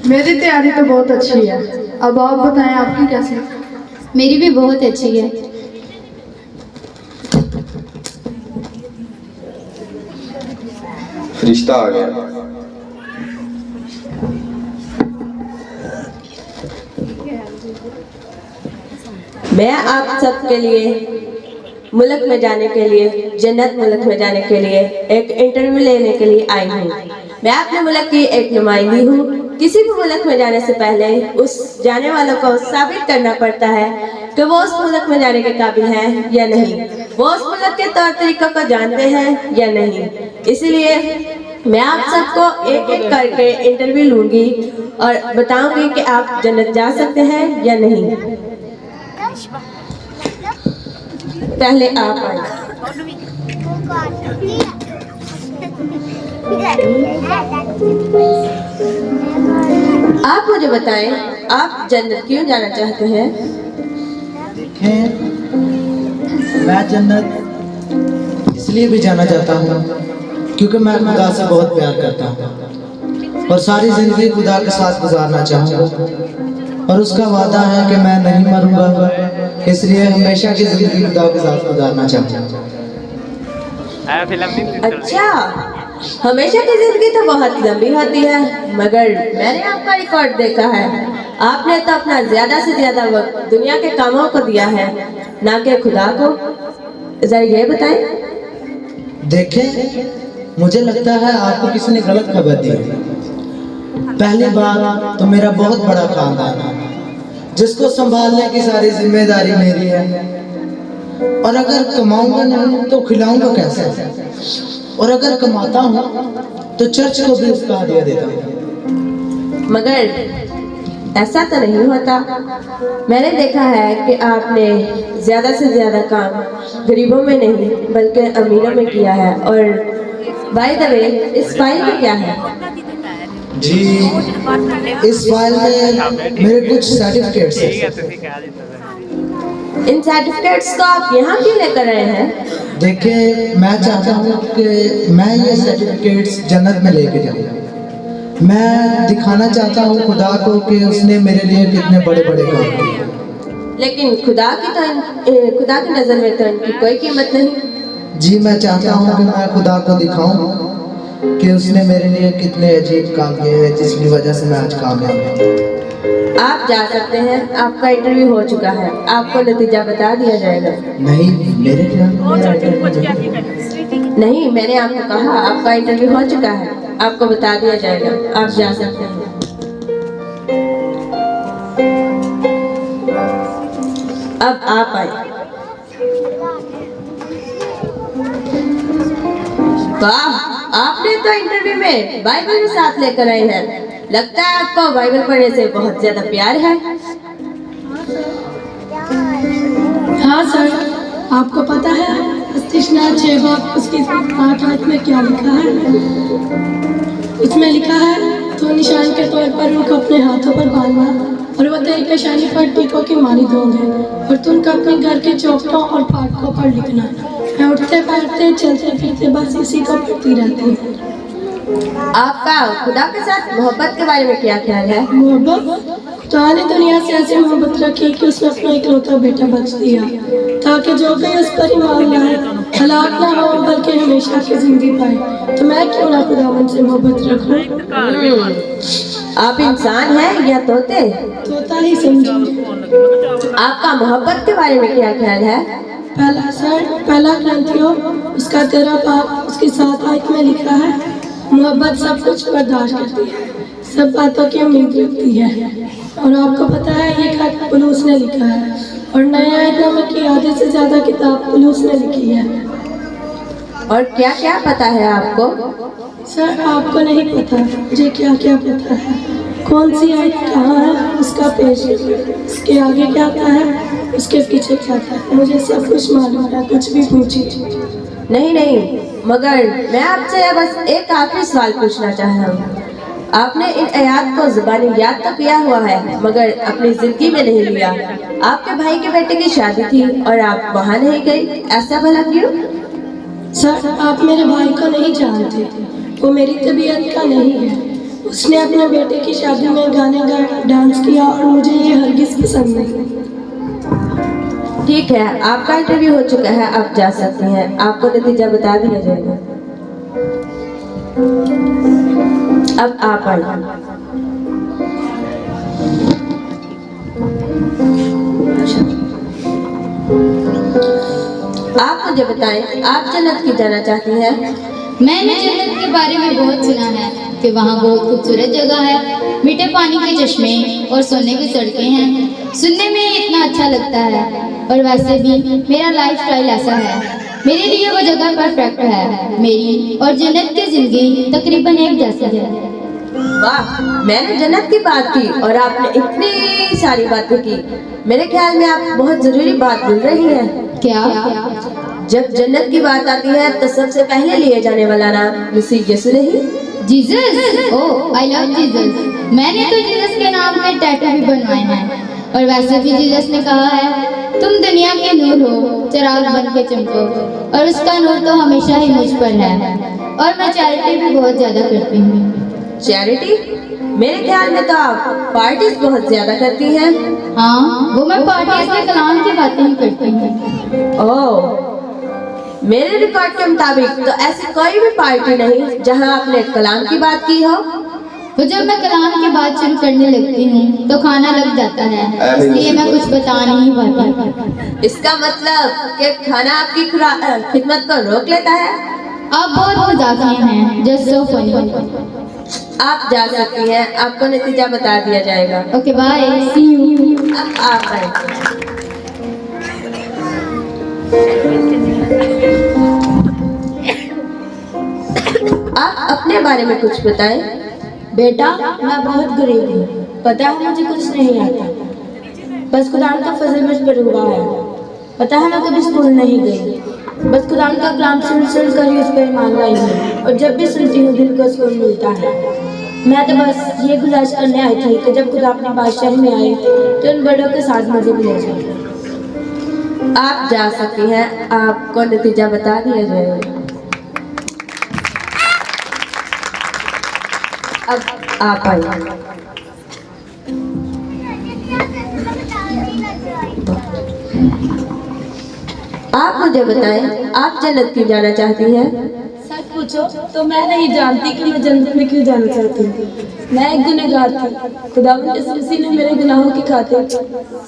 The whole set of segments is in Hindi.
मेरी तैयारी तो बहुत अच्छी है। अब आप बताएं आपकी कैसी? मेरी भी बहुत अच्छी है। फरिश्ता आ गया। मैं आप सबके लिए मुल्क में जाने के लिए, जन्नत मुल्क में जाने के लिए एक इंटरव्यू लेने के लिए आई हूँ। मैं अपने मुल्क की एक नुमाइंदी हूँ। किसी भी मुल्क में जाने से पहले उस जाने वालों को साबित करना पड़ता है कि वो उस मुल्क में जाने के काबिल है या नहीं, वो उस मुल्क के तौर तरीकों को जानते हैं या नहीं। इसलिए मैं आप सबको एक एक करके इंटरव्यू लूंगी और बताऊंगी कि आप जन्नत जा सकते हैं या नहीं। पहले आप आए। आप मुझे बताएं, आप जन्नत क्यों जाना चाहते हैं? देखें, मैं जन्नत इसलिए भी जाना चाहता हूँ क्योंकि मैं खुदा से बहुत प्यार करता हूँ और सारी जिंदगी खुदा के साथ गुजारना चाहूँगा और उसका वादा है कि मैं नहीं मरूंगा, इसलिए हमेशा की जिंदगी खुदा के साथ गुजारना चाहूँगा। अच्छा, हमेशा की जिंदगी तो बहुत लंबी होती है, मगर मैंने आपका रिकॉर्ड देखा है। आपने तो अपना ज्यादा से ज्यादा वक्त दुनिया के कामों को दिया है, ना कि खुदा को। जरा ये बताएं। देखें, मुझे लगता है आपको किसी ने गलत खबर दी है। पहली बात तो मेरा बहुत बड़ा खानदान है जिसको संभालने की सारी जिम्मेदारी मेरी है, और अगर कमाऊंगा नहीं तो खिलाऊंगा कैसे, और अगर कमाता हूँ तो चर्च को भी उसका हदिया देता हूँ। मगर ऐसा तो नहीं होता। मैंने देखा है कि आपने ज्यादा से ज्यादा काम गरीबों में नहीं बल्कि अमीरों में किया है। और बाय द वे, इस फाइल में क्या है? जी, इस फाइल में मेरे कुछ सर्टिफिकेट्स हैं। इन सर्टिफिकेट्स को आप यहाँ क्यों लेकर आए हैं? देखिए, मैं चाहता हूँ कि मैं ये सर्टिफिकेट्स जन्नत में लेके जाऊँ। मैं दिखाना चाहता हूँ खुदा को कि उसने मेरे लिए कितने बड़े बड़े काम किए। लेकिन खुदा की नज़र में तो इनकी कोई कीमत नहीं। जी, मैं चाहता हूँ कि मैं खुदा को दिखाऊं कि उसने मेरे लिए कितने अजीब काम किए हैं जिसकी वजह से मैं आज कामयाब हूँ। आप जा सकते हैं, आपका इंटरव्यू हो चुका है, आपको नतीजा बता दिया जाएगा। नहीं, मेरे ख्याल नहीं, मैंने आपको कहा आपका इंटरव्यू हो चुका है, आपको बता दिया जाएगा, आप जा सकते हैं। अब आप आए। वाह, आपने तो इंटरव्यू में बाइबल भी साथ लेकर आए हैं। लगता है आपको बाइबल पढ़ने से बहुत ज्यादा प्यार है। हाँ सर, आपको पता है इस्तिशना 6 बाब उसकी 8 आयत में क्या लिखा है? इसमें लिखा है, तो निशान के तौर पर उनको अपने हाथों पर बांधना और वह तेरी पेशानी पर टीकों की मानी होंगे, और तुम उनका अपने घर के चौखटों और फाटकों पर लिखना। मैं उठते बैठते चलते फिरते बस इसी को पढ़ती रहती हूँ। आपका खुदा के साथ मोहब्बत के बारे में क्या ख्याल है? मोहब्बत, खुदा ने दुनिया से ऐसी मोहब्बत रखी कि उसने अपना इकलौता बेटा बख्श दिया ताकि जो कोई उस पर ईमान लाए हलाक ना हो बल्कि हमेशा की जिंदगी पाए। तो मैं क्यों ना खुदावन से मोहब्बत रखूं? आप इंसान हैं या तोते? तोता ही समझिए। आपका मोहब्बत के बारे में क्या ख्याल है? पहला ग्रंथियों उसका 13 बाब उसकी 7 आयत में लिखा है, मोहब्बत सब कुछ बर्दाश्त करती है, सब बातों की उम्मीद रखती है। और आपको पता है ये खत पौलुस ने लिखा है, और नए आयतनामे की आधे से ज्यादा किताब पौलुस ने लिखी है। और क्या क्या पता है आपको? सर, आपको नहीं पता, मुझे क्या क्या पता है। कौन सी आयत कहाँ है उसका पेश, उसके आगे क्या आता है, उसके पीछे क्या आता है, मुझे सब कुछ मालूम है, कुछ भी पूछिए। नहीं, मगर मैं आपसे बस एक आखिरी सवाल पूछना चाह रहा हूँ। आपने इन आयात को ज़ुबानी याद तो किया हुआ है मगर अपनी जिंदगी में नहीं लिया। आपके भाई के बेटे की शादी थी और आप वहाँ नहीं गई, ऐसा भला क्यों? सर, आप मेरे भाई को नहीं जानते, वो मेरी तबीयत का नहीं है। उसने अपने बेटे की शादी में गाने गाए, डांस किया और मुझे ये हरगिज पसंद नहीं। ठीक है, आपका इंटरव्यू हो चुका है, आप जा सकती हैं। आपको नतीजा बता दिया जाएगा। अब आप आइए। आप मुझे बताएं, आप जन्नत की जाना चाहती हैं? मैंने जन्नत के बारे में बहुत सुना है कि वहाँ बहुत खूबसूरत जगह है, मीठे पानी के चश्मे और सोने की सड़कें हैं। सुनने में ही इतना अच्छा लगता है, और वैसे भी मेरा लाइफस्टाइल ऐसा है, मेरे लिए वो जगह परफेक्ट है। मेरी और जन्नत की जिंदगी तकरीबन एक जैसी है। वाह, मैंने जन्नत की बात की और आपने इतनी सारी बातें की। मेरे ख्याल में आप बहुत जरूरी बात बोल रही हैं। क्या? जब जन्नत की बात आती है तो सबसे पहले लिए जाने वाला नाम मसीह यीशु नहीं? Jesus. Oh, I love Jesus. मैंने तो जीसस के नाम के टैटू भी बनवाए हैं, और वैसे भी जीसस ने कहा है, तुम दुनिया के नूर हो, चिराग बन के चमको, और उसका नूर तो हमेशा ही मुझ पर है। और मैं चैरिटी भी बहुत ज्यादा करती हूँ। चैरिटी? मेरे ख्याल में तो आप पार्टीज बहुत ज्यादा करती हैं। हाँ, वो मैं पार्टीज में कलाम की बातें ही करती हूँ। ओह, मेरे रिकॉर्ड के मुताबिक तो ऐसी कोई भी पार्टी नहीं जहां आपने कलाम की बात की हो। तो जब मैं कलाम की बात शुरू करने लगती हूँ तो खाना लग जाता है, इसलिए मैं कुछ बता नहीं पाती। इसका मतलब कि खाना आपकी खिदमत को रोक लेता है। आप बहुत मजाकिया हैं, जस्ट सो फनी। आप जा सकती हैं, आपको नतीजा बता दिया जाएगा। Okay, bye, see you. अब आप आए। आप अपने बारे में कुछ बताएं। बेटा, मैं बहुत गरीब हूँ, पता है मुझे कुछ नहीं आता, बस खुदान का फजल मुझ पर हुआ है। पता है मैं कभी स्कूल नहीं गई, बस खुदान का कलाम सुन कर ही उस पर ईमान लाई हूँ, और जब भी सुनती हूँ दिल को सुकून मिलता है। मैं तो बस ये गुजारिश करने आई थी कि जब खुदा अपनी बादशाही में आए तो उन बड़ों के साथ मुझे भी ले जाए। आप जा सकती हैं, आपको नतीजा बता दिया जाएगा। अब आप आइए। आप मुझे बताएं, आप जन्नत क्यों जाना चाहती हैं? सच पूछो तो मैं नहीं जानती कि मैं जन्नत में क्यों जाना चाहती हूँ। मैं एक गुनहगार थी, खुदावंद यीशु मसीह ने मेरे गुनाहों की खातिर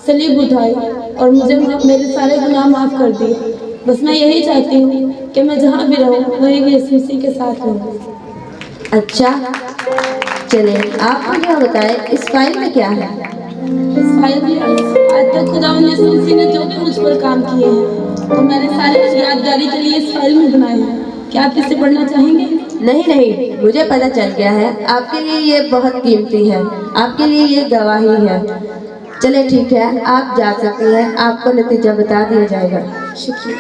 सलीब उठाई और मुझे मेरे सारे गुनाह माफ कर दिए। बस मैं यही चाहती हूँ कि मैं जहाँ भी रहूँ वहीं यीशु मसीह के साथ रहूँ। अच्छा, चलिए आप मुझे बताएं, इस फाइल में क्या है? इस फाइल में आज तक खुदावंद यीशु मसीह ने जो भी मुझ पर काम किए हैं तो मैंने सारे यादगारी के लिए इस फाइल में बनाए हैं। क्या आप इसे पढ़ना चाहेंगे? नहीं नहीं, मुझे पता चल गया है, आपके लिए ये बहुत कीमती है, आपके लिए ये गवाही है। चलिए ठीक है, आप जा सकती हैं, आपको नतीजा बता दिया जाएगा। शुक्रिया।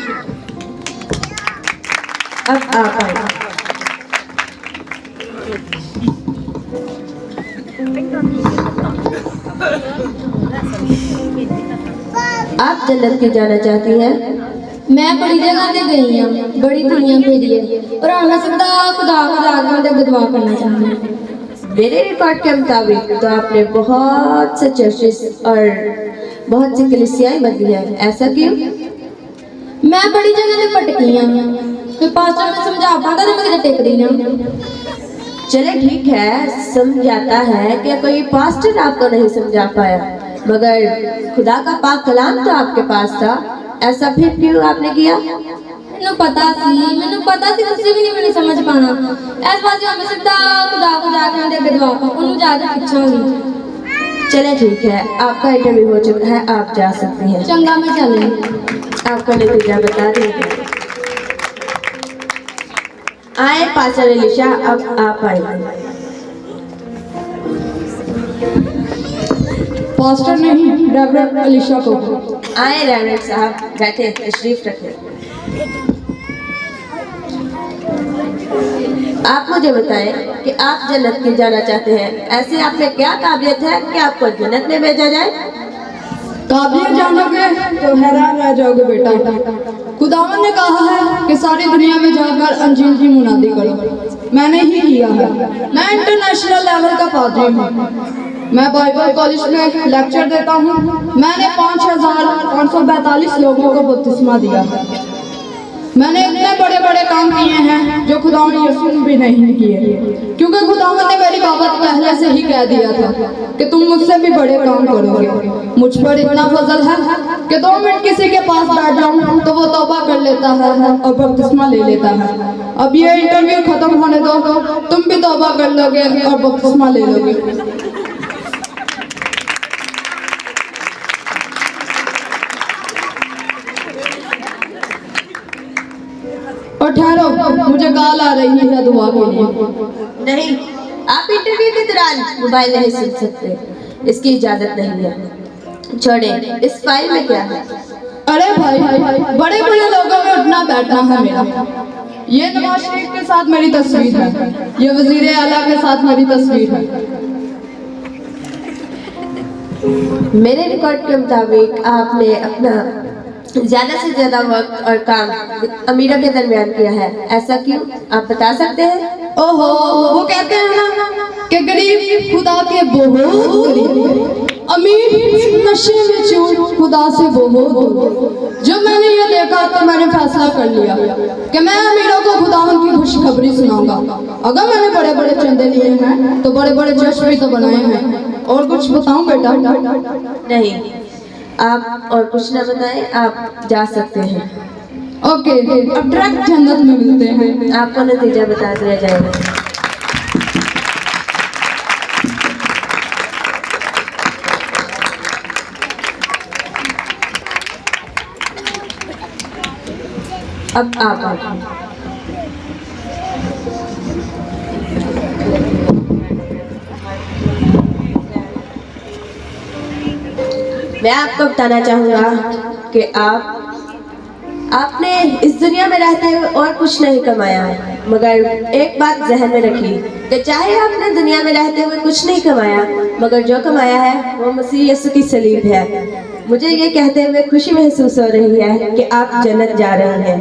अब आप आइए। आप जन्नत की जाना चाहती हैं? मैं बड़ी जगह ते गई हूँ, बड़ी दुनिया फेरी है, और मैं सीधा खुदा के गदवा करना चाहती हूँ। मेरे रिकॉर्ड के मुताबिक तो आपने बहुत से चर्चेस और बहुत सी कलीसियाएं बदली हैं, ऐसा क्यों? मैं बड़ी जगह ते भटकी हूँ, कोई पास्टर में समझा पाता तो मैं टेक दी ना। चले ठीक है, समझाता है कि कोई पास्टर आपको नहीं समझा पाया, मगर खुदा का पाक कलाम तो आपके पास था, ऐसा फिर क्यों आपने किया? मैंने पता सी तुझसे भी नहीं मैंने समझ पाना। इस बात में सीधा खुदा को जाके दे गदवा उन्हें ज्यादा पूछूंगी। चले ठीक है, आपका इंटरव्यू हो चुका है, आप जा सकती हैं। चंगा में चले। आपका नतीजा बता देंगे। आए पास्टर एलिशा, अब आप आइए। पास्टर नहीं, रेवरेंड एलिशा को। आए रेवरेंड साहब, बैठे, तशरीफ रखें। आप मुझे बताएं कि आप जन्नत क्यों जाना चाहते हैं? ऐसी आप में क्या काबिलियत है कि आपको जन्नत में भेजा जाए? काबिल जानोगे तो हैरान रह जाओगे बेटा। खुदावन ने कहा है कि सारी दुनिया में जाकर अंजील की मुनादी करो। मैंने ही किया है। मैं इंटरनेशनल लेवल का पादरी हूँ। मैं बाइबल कॉलेज में लेक्चर देता हूँ। मैंने 5,542 लोगों को बपतिस्मा दिया है। मैंने इतने बड़े बड़े काम किए हैं जो खुदावन यीशु ने भी नहीं किए, क्योंकि खुदावन ने मेरी बाबत पहले से ही कह दिया था कि तुम मुझसे भी बड़े काम करोगे। मुझ पर इतना फजल है कि 2 मिनट किसी के पास बैठ जाऊं तो वो तौबा कर लेता है और बपतिस्मा ले लेता है। अब ये इंटरव्यू खत्म होने दो, तुम भी तौबा कर लोगे और बपतिस्मा ले लोगे। और ठहरो, मुझे कॉल आ रही है दुआ के लिए। नहीं, आप इंटरव्यू के दौरान मोबाइल नहीं सुन सकते, इसकी इजाजत नहीं है। छोड़े, इस फाइल में क्या है? अरे भाई, बड़े बड़े लोगों में उठना बैठना है मेरा। ये नवाज शरीफ के साथ मेरी तस्वीर है, ये वजीर आला के साथ मेरी तस्वीर है। मेरे रिकॉर्ड के मुताबिक आपने अपना ज्यादा से ज्यादा वक्त और काम अमीरों के दरमियान किया है, ऐसा क्यों? आप बता सकते हैं? ओहो, वो कहते हैं ना कि गरीब खुदा के बहुत करीब, अमीर नशे में चूर खुदा से बहुत दूर। जब मैंने ये देखा तो मैंने फैसला कर लिया कि मैं अमीरों को खुदावन की खुशखबरी सुनाऊंगा। अगर मैंने बड़े बड़े चंदे लिए हैं तो बड़े बड़े जश्न भी तो बनाए हैं। और कुछ बताऊं बेटा? नहीं, आप और कुछ ना बताएं, आप जा सकते हैं। ओके, अब डायरेक्ट जन्नत में मिलते हैं। आपको नतीजा बता दिया जाएगा। अब आप आइए। मैं आपको बताना चाहूँगा कि आपने इस दुनिया में रहते हुए और कुछ नहीं कमाया है, मगर एक बात जहन में रखिए कि चाहे आपने दुनिया में रहते हुए कुछ नहीं कमाया, मगर जो कमाया है वो मसीह यीशु की सलीब है। मुझे ये कहते हुए खुशी महसूस हो रही है कि आप जन्नत जा रहे हैं।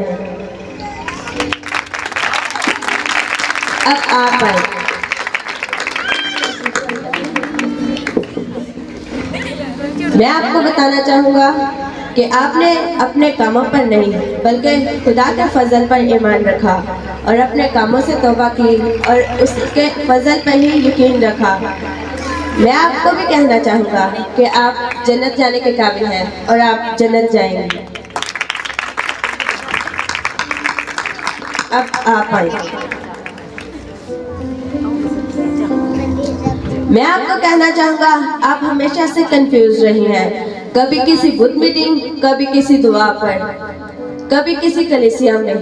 अब आप आए। मैं आपको बताना चाहूँगा कि आपने अपने कामों पर नहीं बल्कि खुदा के फजल पर ईमान रखा और अपने कामों से तौबा की और उसके फजल पर ही यकीन रखा। मैं आपको भी कहना चाहूँगा कि आप जन्नत जाने के काबिल हैं और आप जन्नत जाएंगे। अब आप आए। मैं आपको कहना चाहूँगा, आप हमेशा से कंफ्यूज रही हैं, कभी किसी बुद्ध मीटिंग, कभी किसी दुआ पर, कभी किसी कलीसिया में,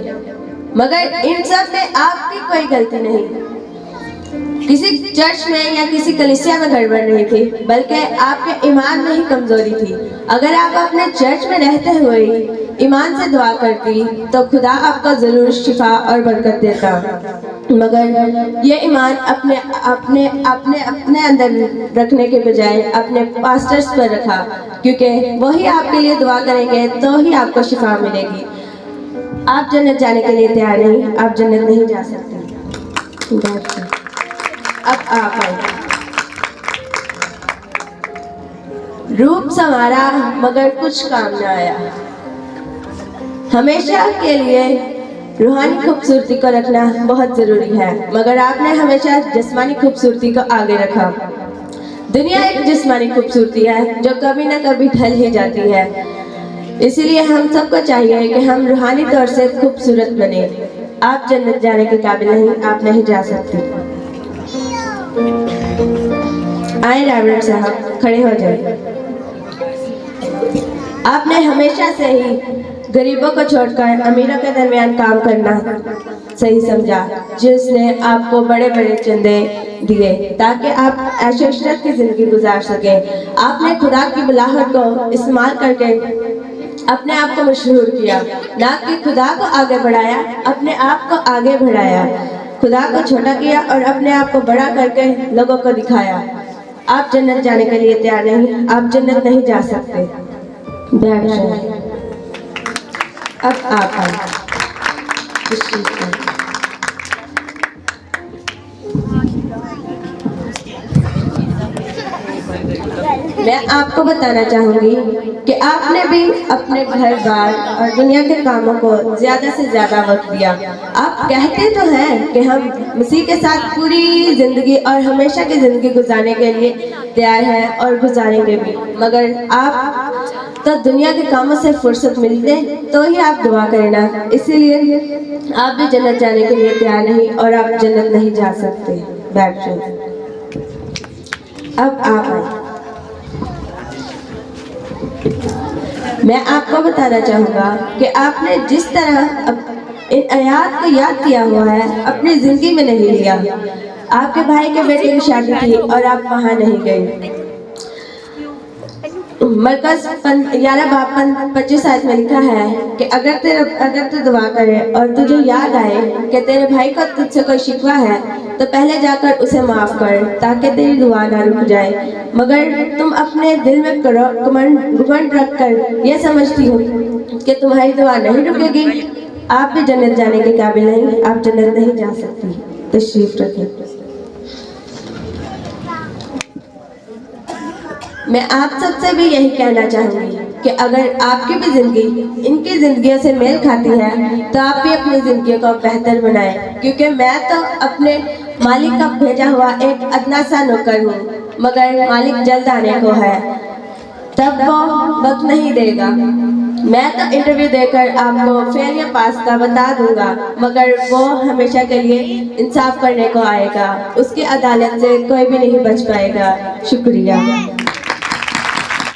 मगर इन सब में आपकी कोई गलती नहीं। किसी चर्च में या किसी कलीसिया में गड़बड़ नहीं थी, बल्कि आपके ईमान में ही कमजोरी थी। अगर आप अपने चर्च में रहते हुए ईमान से दुआ करती तो खुदा आपको जरूर शिफा और बरकत देता, मगर ये ईमान अपने अपने अपने अपने अंदर रखने के बजाय अपने पास्टर्स पर रखा, क्योंकि वही आपके लिए दुआ करेंगे तो ही do शिफा मिलेगी। आप जन्नत जाने के लिए तैयार नहीं, आप जन्नत नहीं जा सकते। अब आप आए। रूप संवारा मगर कुछ काम न आया। हमेशा के लिए रूहानी खूबसूरती को रखना बहुत जरूरी है, मगर आपने हमेशा जिस्मानी खूबसूरती को आगे रखा। दुनिया एक जिस्मानी खूबसूरती है जो कभी न कभी ढल ही जाती है, इसीलिए हम सबको चाहिए कि हम रूहानी तौर से खूबसूरत बने। आप जन्नत जाने के काबिल नहीं, आप नहीं जा सकते। आए रेवरेंड साहब, खड़े हो जाए। आपने हमेशा से ही गरीबों को छोड़कर अमीरों के दरमियान काम करना सही समझा, जिसने आपको बड़े बड़े चंदे दिए ताकि आप ऐशो-इशरत की जिंदगी गुजार सके। आपने खुदा की बुलाहट को इस्तेमाल करके अपने आप को मशहूर किया, ना कि खुदा को आगे बढ़ाया, अपने आप को आगे बढ़ाया। खुदा को छोटा किया और अपने आप को बड़ा करके लोगों को दिखाया। आप जन्नत जाने के लिए तैयार नहीं, आप जन्नत नहीं जा सकते। बैठ जाए। अब आप आए। मैं आपको बताना चाहूंगी कि आपने भी अपने घर बार और दुनिया के कामों को ज्यादा से ज्यादा वक्त दिया। आप कहते तो हैं कि हम मसीह के साथ पूरी जिंदगी और हमेशा की जिंदगी गुजारने के लिए तैयार हैं और गुजारेंगे भी, मगर आप तो दुनिया के कामों से फुर्सत मिलते तो ही आप दुआ करना। इसीलिए आप भी जन्नत जाने के लिए तैयार नहीं और आप जन्नत नहीं जा सकते। बैठ जाओ। अब आप आए। मैं आपको बताना चाहूँगा कि आपने जिस तरह इन आयात को याद किया हुआ है अपनी ज़िंदगी में नहीं लिया। आपके भाई के बेटे की शादी थी और आप वहाँ नहीं गए। मरकज़ 11:25 आयत में लिखा है कि अगर तू दुआ करे और तुझे याद आए कि तेरे भाई का तुझसे कोई शिकवा है तो पहले जाकर उसे माफ़ कर ताकि तेरी दुआ ना रुक जाए। मगर तुम अपने दिल में घमंड रखकर यह समझती हो कि तुम्हारी दुआ नहीं रुकेगी। आप भी जन्नत जाने के काबिल नहीं, आप जन्नत नहीं जा सकती। तशरीफ रखें। मैं आप सबसे भी यही कहना चाहूँगी कि अगर आपकी भी ज़िंदगी इनकी ज़िंदगियों से मेल खाती है तो आप भी अपनी ज़िंदगी को बेहतर बनाएं, क्योंकि मैं तो अपने मालिक का भेजा हुआ एक अदना सा नौकर हूँ, मगर मालिक जल्द आने को है, तब वो वक्त नहीं देगा। मैं तो इंटरव्यू देकर आपको फेल या पास का बता दूंगा, मगर वो हमेशा के लिए इंसाफ करने को आएगा। उसकी अदालत से कोई भी नहीं बच पाएगा। शुक्रिया।